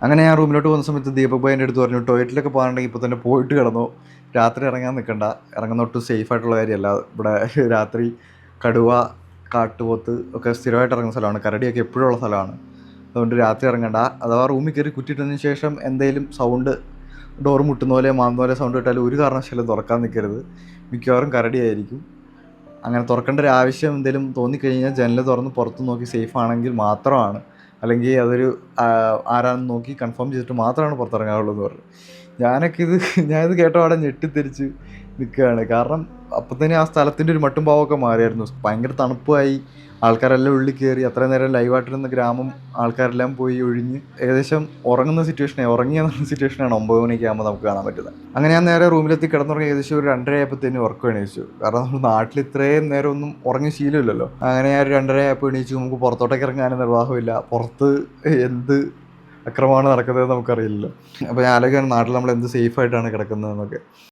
അങ്ങനെ ഞാൻ റൂമിലോട്ട് പോകുന്ന സമയത്ത് ദീപക് ഭായി എൻ്റെ അടുത്ത് പറഞ്ഞു, ടോയ്ലറ്റിലൊക്കെ പോകാനുണ്ടെങ്കിൽ ഇപ്പോൾ തന്നെ പോയിട്ട് കിടന്നോ, രാത്രി ഇറങ്ങാൻ നിൽക്കണ്ട, ഇറങ്ങുന്ന ഒട്ടും സേഫ് ആയിട്ടുള്ള കാര്യമല്ല. ഇവിടെ രാത്രി കടുവ, കാട്ടുപോത്ത് ഒക്കെ സ്ഥിരമായിട്ട് ഇറങ്ങുന്ന സ്ഥലമാണ്, കരടിയൊക്കെ എപ്പോഴും ഉള്ള സ്ഥലമാണ്. അതുകൊണ്ട് രാത്രി ഇറങ്ങണ്ട. അഥവാ റൂമിൽ കയറി കുറ്റിയിട്ടതിന് ശേഷം എന്തെങ്കിലും സൗണ്ട്, ഡോർ മുട്ടുന്ന പോലെ മാന്തുന്ന പോലെ സൗണ്ട് ഇട്ടാലും ഒരു കാരണവശാലും തുറക്കാൻ നിൽക്കരുത്, മിക്കവാറും കരടിയായിരിക്കും. അങ്ങനെ തുറക്കേണ്ട ഒരു ആവശ്യം എന്തെങ്കിലും തോന്നിക്കഴിഞ്ഞാൽ ജനൽ തുറന്ന് പുറത്ത് നോക്കി സേഫ് ആണെങ്കിൽ മാത്രമാണ്, അല്ലെങ്കിൽ അതൊരു ആരാണെന്ന് നോക്കി കൺഫേം ചെയ്തിട്ട് മാത്രമാണ് പുറത്തിറങ്ങാറുള്ളൂ എന്ന് പറഞ്ഞു. ഞാനിത് കേട്ട പാടെ ഞെട്ടിത്തെരിച്ച് നിൽക്കുകയാണ്. കാരണം അപ്പം തന്നെ ആ സ്ഥലത്തിൻ്റെ ഒരു മട്ടും ഭാവമൊക്കെ മാറിയായിരുന്നു. ഭയങ്കര തണുപ്പായി, ആൾക്കാരെല്ലാം ഉള്ളിൽ കയറി, അത്രയും നേരം ലൈവായിട്ടിരുന്ന ഗ്രാമം ആൾക്കാരെല്ലാം പോയി ഒഴിഞ്ഞ് ഏകദേശം ഉറങ്ങുന്ന ഉറങ്ങിയെന്ന സിറ്റുവേഷനാണ് 9 മണിയൊക്കെ ആകുമ്പോൾ നമുക്ക് കാണാൻ പറ്റുന്നത്. അങ്ങനെ ഞാൻ നേരെ റൂമിലെത്തി കിടന്നുറങ്ങി ഏകദേശം ഒരു 2:30 ആയപ്പോഴത്തേനും ഉറക്കം എണീച്ചു. കാരണം നമ്മൾ നാട്ടിൽ ഇത്രയും നേരം ഒന്നും ഉറങ്ങി ശീലമില്ലല്ലോ. അങ്ങനെ ഞാൻ ഒരു 2:30 ആയപ്പോൾ എണീച്ചു. നമുക്ക് പുറത്തോട്ടൊക്കെ ഇറങ്ങാനും നിർവാഹമില്ല, പുറത്ത് എന്ത് അക്രമമാണ് നടക്കുന്നതെന്ന് നമുക്കറിയില്ലല്ലോ. അപ്പോൾ ഞാൻ ആലോചിക്കുകയാണ് നാട്ടിൽ നമ്മൾ എന്ത് സേഫായിട്ടാണ് കിടക്കുന്നതെന്നൊക്കെ.